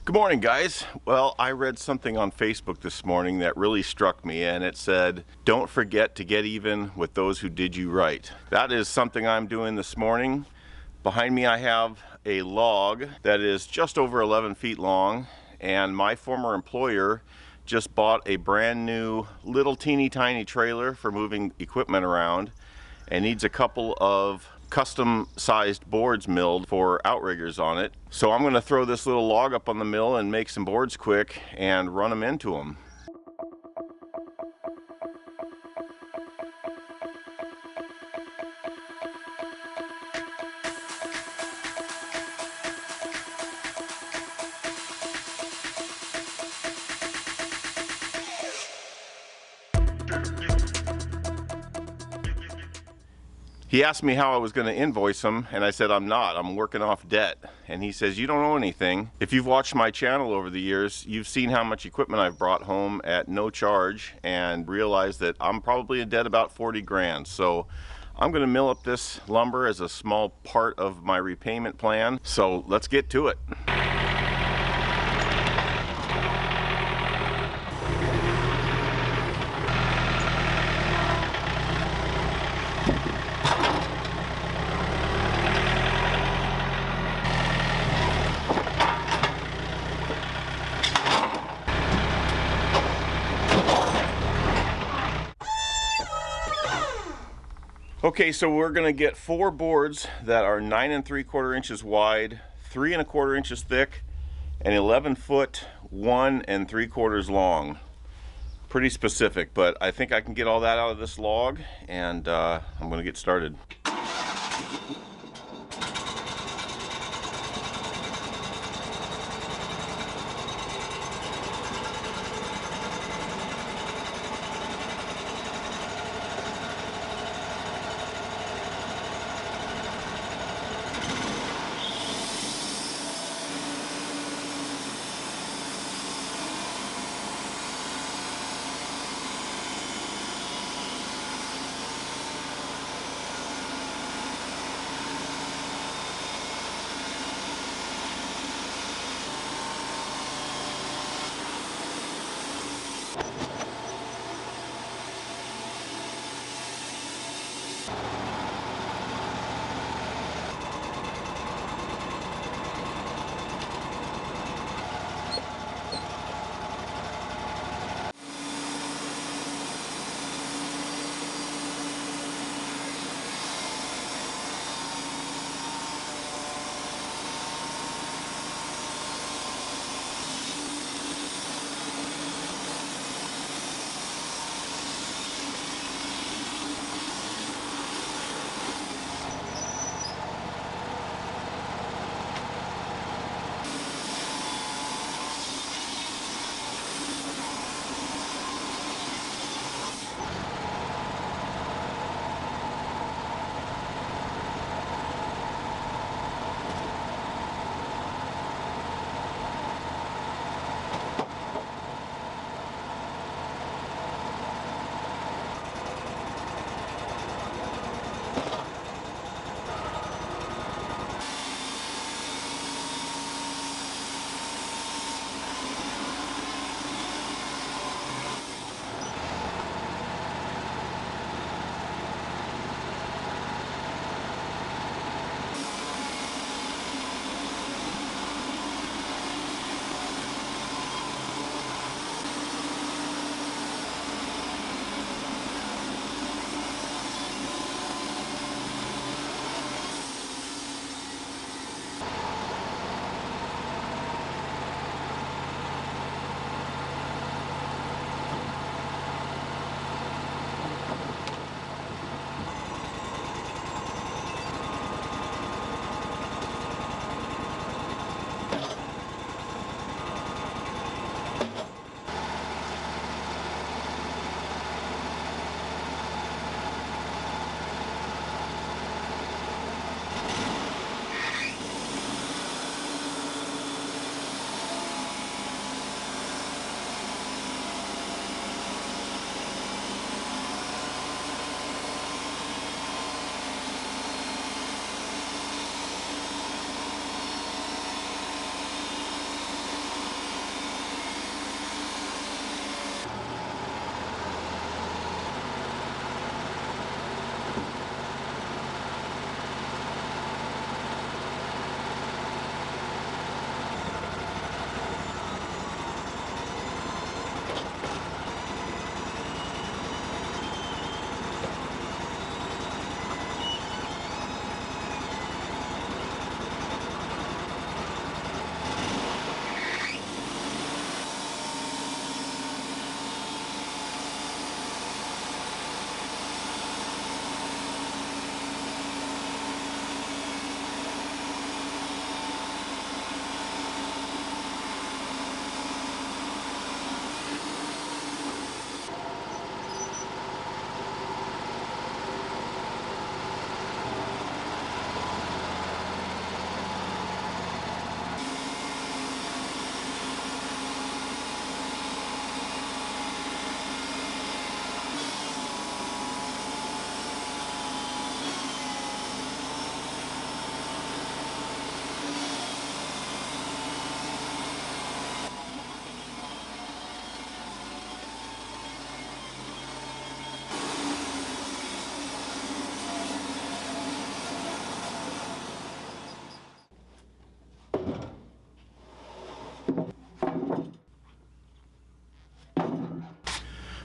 Good morning, guys. Well, I read something on Facebook this morning that really struck me, and it said, don't forget to get even with those who did you right. That is something I'm doing this morning. Behind me I have a log that is just over 11 feet long, and my former employer just bought a brand new little teeny tiny trailer for moving equipment around and needs a couple of custom sized boards milled for outriggers on it. So I'm going to throw this little log up on the mill and make some boards quick and run them into them. He asked me how I was going to invoice him, and I said I'm not. I'm working off debt. And he says, you don't owe anything. If you've watched my channel over the years, you've seen how much equipment I've brought home at no charge and realized that I'm probably in debt about 40 grand. So I'm going to mill up this lumber as a small part of my repayment plan. So let's get to it. Okay, so we're gonna get 4 boards that are 9 3/4 inches wide, 3 1/4 inches thick, and 11 foot 1 3/4 long. Pretty specific, but I think I can get all that out of this log, and I'm gonna get started.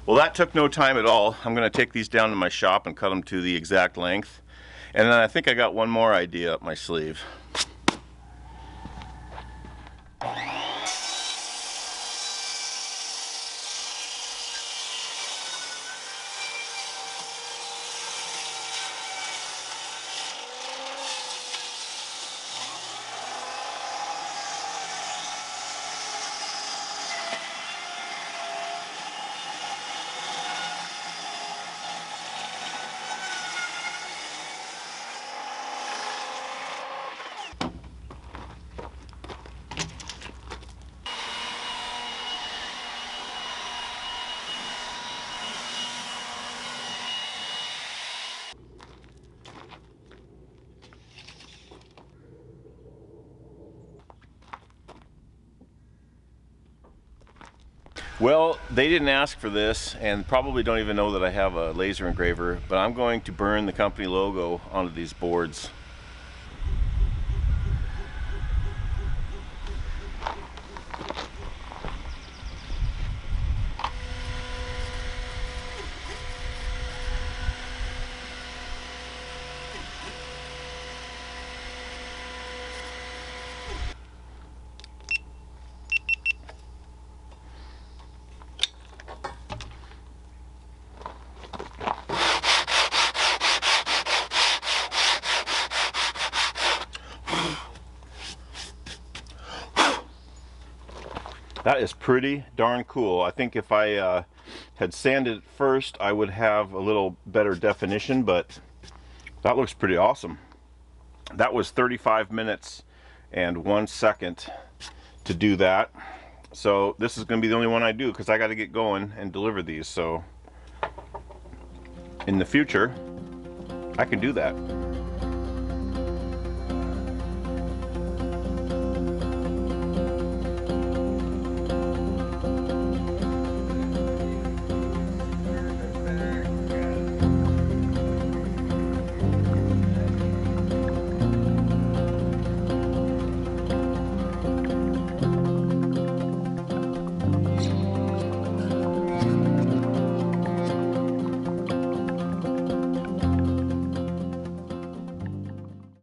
Well, that took no time at all. I'm going to take these down to my shop and cut them to the exact length. And then I think I got one more idea up my sleeve. Well, they didn't ask for this and probably don't even know that I have a laser engraver, but I'm going to burn the company logo onto these boards. That is pretty darn cool. I think if I had sanded it first, I would have a little better definition, but that looks pretty awesome. That was 35 minutes and 1 second to do that. So this is going to be the only one I do because I got to get going and deliver these. So in the future, I can do that.